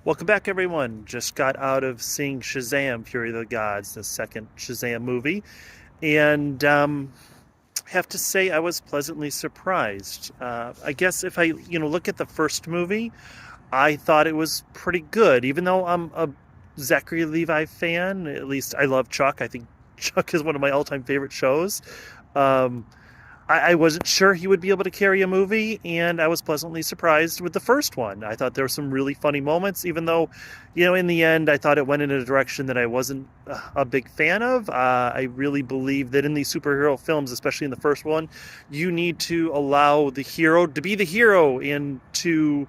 Welcome back, everyone. Just got out of seeing Shazam: Fury of the Gods, the second Shazam movie, and have to say I was pleasantly surprised. I guess if I look at the first movie, I thought it was pretty good, even though I'm a Zachary Levi fan. At least I love Chuck. I think Chuck is one of my all-time favorite shows. Um, I wasn't sure he would be able to carry a movie, and I was pleasantly surprised with the first one. I thought there were some really funny moments, even though, in the end, I thought it went in a direction that I wasn't a big fan of. I really believe that in these superhero films, especially in the first one, you need to allow the hero to be the hero and to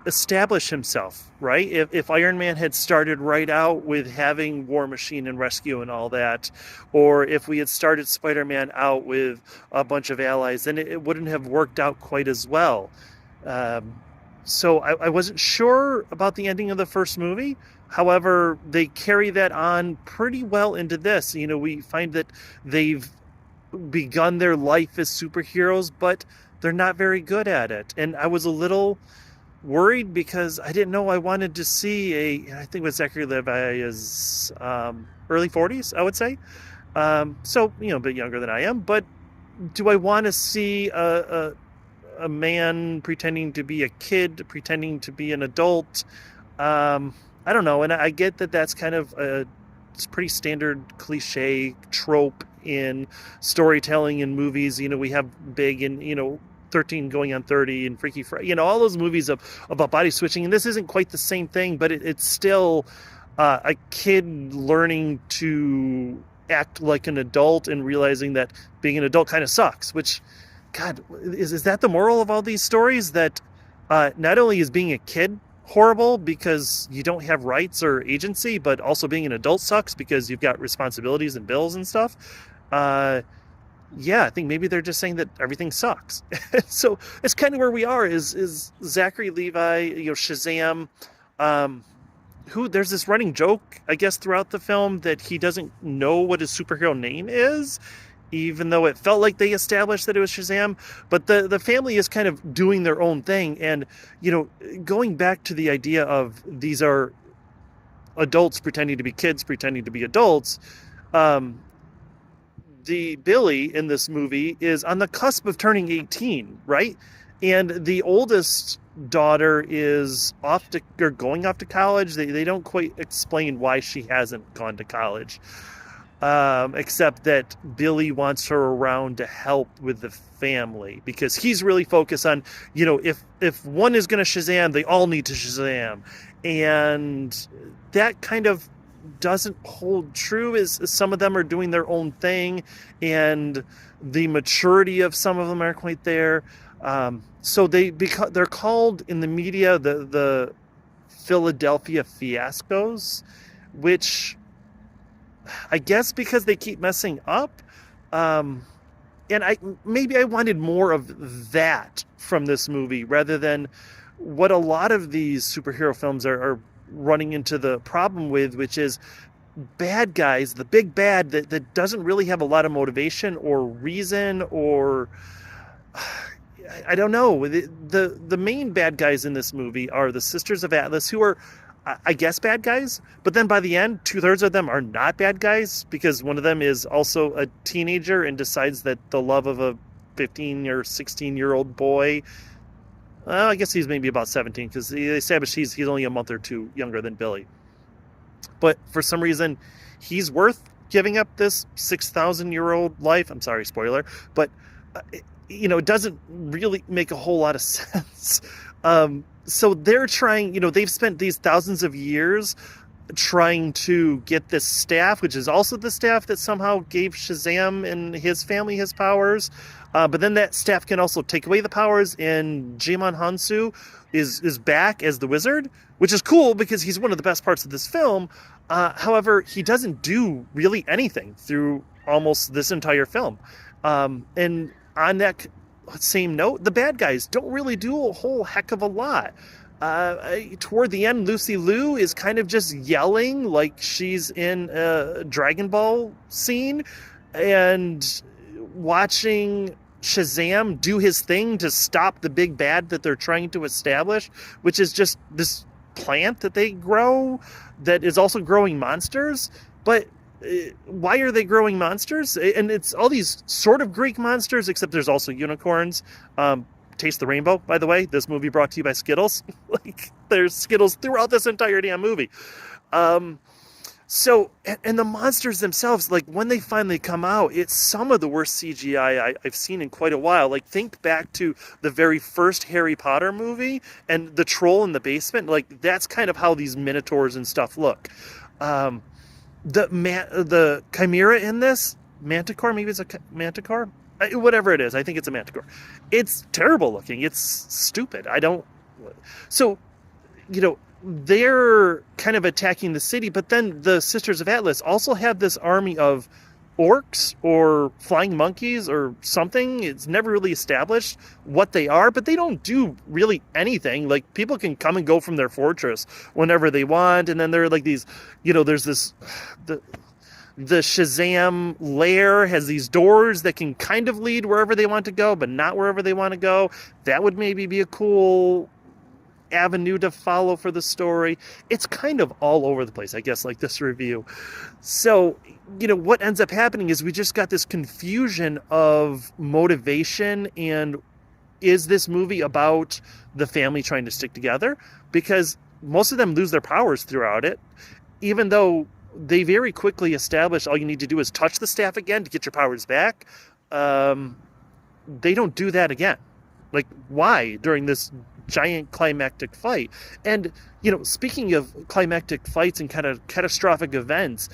establish himself, right? If Iron Man had started right out with having War Machine and Rescue and all that, or if we had started Spider-Man out with a bunch of allies, then it wouldn't have worked out quite as well. Um, so I wasn't sure about the ending of the first movie. However, they carry that on pretty well into this. We find that they've begun their life as superheroes, but they're not very good at it. And I was a little worried because I didn't know I wanted to see I think what Zachary Levi is early 40s, I would say. A bit younger than I am, but do I want to see a man pretending to be a kid, pretending to be an adult? I don't know. And I get that that's kind of it's pretty standard cliche trope in storytelling in movies. We have big and, 13 going on 30 and Freaky Friday, all those movies about body switching. And this isn't quite the same thing, but it's still a kid learning to act like an adult and realizing that being an adult kind of sucks, which, God, is that the moral of all these stories? That not only is being a kid horrible because you don't have rights or agency, but also being an adult sucks because you've got responsibilities and bills and stuff. Yeah, I think maybe they're just saying that everything sucks. So it's kind of where we are. Is Zachary Levi, Shazam, who there's this running joke, I guess, throughout the film that he doesn't know what his superhero name is, even though it felt like they established that it was Shazam. But the family is kind of doing their own thing, and going back to the idea of these are adults pretending to be kids, pretending to be adults. The Billy in this movie is on the cusp of turning 18, right? And the oldest daughter is going off to college. They don't quite explain why she hasn't gone to college, except that Billy wants her around to help with the family because he's really focused on, if one is going to Shazam, they all need to Shazam. And that kind of doesn't hold true as some of them are doing their own thing and the maturity of some of them aren't quite there. So they're called in the media the Philadelphia Fiascos, which I guess because they keep messing up. And I wanted more of that from this movie rather than what a lot of these superhero films are running into the problem with, which is bad guys, the big bad that doesn't really have a lot of motivation or reason, or I don't know. The main bad guys in this movie are the Sisters of Atlas, who are, I guess, bad guys. But then by the end, 2/3 of them are not bad guys because one of them is also a teenager and decides that the love of a 15 or 16-year-old boy. Well, I guess he's maybe about 17 because they established he's only a month or two younger than Billy. But for some reason, he's worth giving up this 6,000-year-old life. I'm sorry, spoiler. But, it doesn't really make a whole lot of sense. So they're trying, they've spent these thousands of years trying to get this staff, which is also the staff that somehow gave Shazam and his family his powers. But then that staff can also take away the powers, and Jimon Hansu is back as the wizard, which is cool because he's one of the best parts of this film. However, he doesn't do really anything through almost this entire film. And on that same note, the bad guys don't really do a whole heck of a lot. Toward the end, Lucy Liu is kind of just yelling like she's in a Dragon Ball scene, and watching Shazam do his thing to stop the big bad that they're trying to establish, which is just this plant that they grow that is also growing monsters. But why are they growing monsters? And it's all these sort of Greek monsters, except there's also unicorns. Taste the Rainbow, by the way. This movie brought to you by Skittles. Like, there's Skittles throughout this entire damn movie. So, and the monsters themselves, like, when they finally come out, it's some of the worst CGI I've seen in quite a while. Like, think back to the very first Harry Potter movie and the troll in the basement. Like, that's kind of how these minotaurs and stuff look. The chimera in this, manticore, maybe it's a manticore? Whatever it is, I think it's a manticore. It's terrible looking. It's stupid. So, they're kind of attacking the city, but then the Sisters of Atlas also have this army of orcs or flying monkeys or something. It's never really established what they are, but they don't do really anything. Like, people can come and go from their fortress whenever they want, and then there are like these, there's this, the Shazam lair has these doors that can kind of lead wherever they want to go, but not wherever they want to go. That would maybe be a cool avenue to follow for the story. It's kind of all over the place, I guess, like this review. So, what ends up happening is we just got this confusion of motivation, and is this movie about the family trying to stick together? Because most of them lose their powers throughout it, even though they very quickly establish all you need to do is touch the staff again to get your powers back. They don't do that again. Like, why during this giant climactic fight? And, speaking of climactic fights and kind of catastrophic events,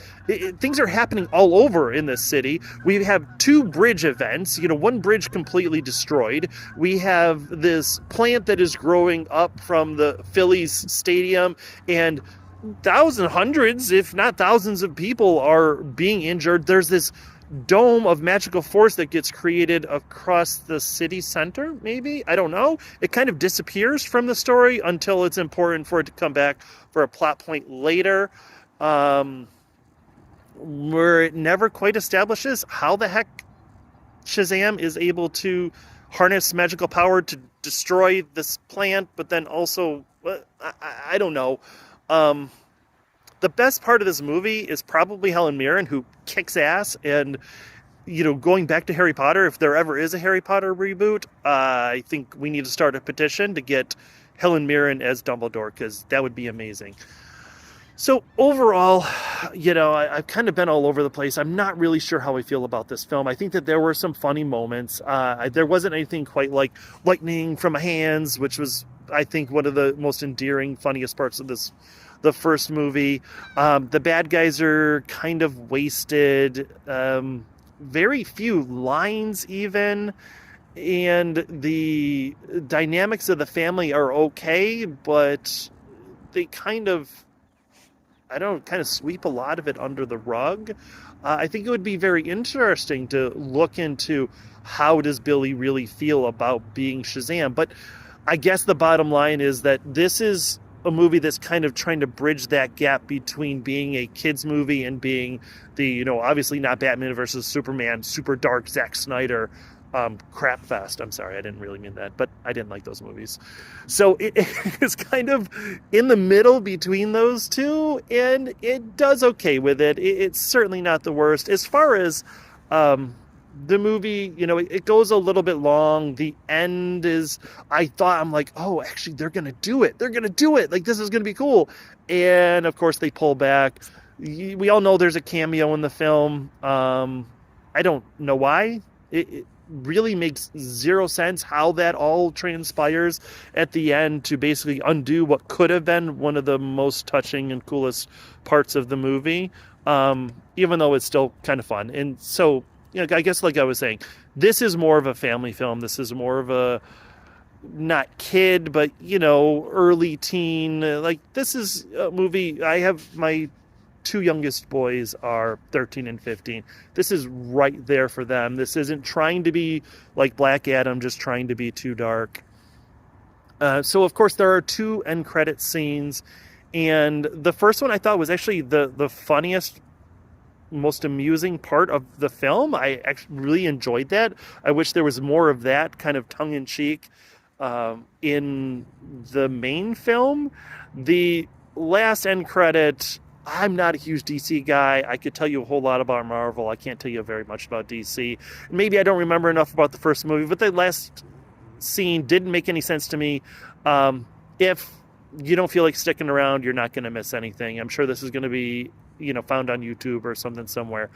things are happening all over in this city. We have 2 bridge events, one bridge completely destroyed. We have this plant that is growing up from the Phillies stadium, and hundreds, if not thousands of people are being injured. There's this dome of magical force that gets created across the city center, maybe? I don't know. It kind of disappears from the story until it's important for it to come back for a plot point later, where it never quite establishes how the heck Shazam is able to harness magical power to destroy this plant, but then also, I don't know. The best part of this movie is probably Helen Mirren, who kicks ass. And, going back to Harry Potter, if there ever is a Harry Potter reboot, I think we need to start a petition to get Helen Mirren as Dumbledore, because that would be amazing. So overall, I've kind of been all over the place. I'm not really sure how I feel about this film. I think that there were some funny moments. There wasn't anything quite like lightning from my hands, which was, I think, one of the most endearing, funniest parts of the first movie. The bad guys are kind of wasted. Very few lines even. And the dynamics of the family are okay, but they kind of sweep a lot of it under the rug. I think it would be very interesting to look into how does Billy really feel about being Shazam. But I guess the bottom line is that this is a movie that's kind of trying to bridge that gap between being a kids movie and being the, obviously not Batman versus Superman, super dark Zack Snyder crap fest. I'm sorry, I didn't really mean that, but I didn't like those movies. So it is kind of in the middle between those two, and it does okay with it. It's certainly not the worst. As far as the movie, it goes a little bit long. The end is, I'm like, oh, actually, they're going to do it. They're going to do it. Like, this is going to be cool. And, of course, they pull back. We all know there's a cameo in the film. I don't know why. It really makes zero sense how that all transpires at the end to basically undo what could have been one of the most touching and coolest parts of the movie, even though it's still kind of fun. And so, I guess like I was saying, this is more of a family film. This is more of a, not kid, but, early teen. Like, this is a movie, I have my 2 youngest boys are 13 and 15. This is right there for them. This isn't trying to be like Black Adam, just trying to be too dark. So, of course, there are 2 end credit scenes. And the first one I thought was actually the funniest, most amusing part of the film. I actually really enjoyed that. I wish there was more of that kind of tongue-in-cheek in the main film. The last end credit, I'm not a huge DC guy. I could tell you a whole lot about Marvel. I can't tell you very much about DC. Maybe I don't remember enough about the first movie, but the last scene didn't make any sense to me. If you don't feel like sticking around, you're not going to miss anything. I'm sure this is going to be, found on YouTube or something somewhere.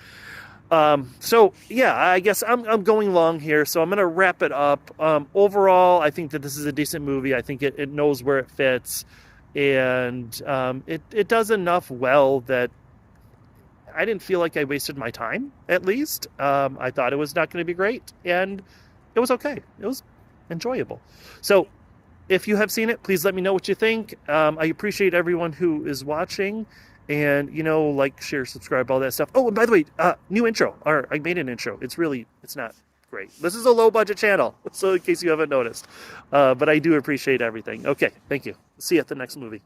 So yeah, I guess I'm going long here, so I'm going to wrap it up. Overall, I think that this is a decent movie. I think it knows where it fits, and it does enough well that I didn't feel like I wasted my time, at least. I thought it was not going to be great, and it was okay. It was enjoyable. So if you have seen it, please let me know what you think. I appreciate everyone who is watching, and like, share, subscribe, all that stuff. Oh, and by the way, new intro. Or I made an intro. It's not great. This is a low budget channel, so in case you haven't noticed. But I do appreciate everything. Okay, thank you. See you at the next movie.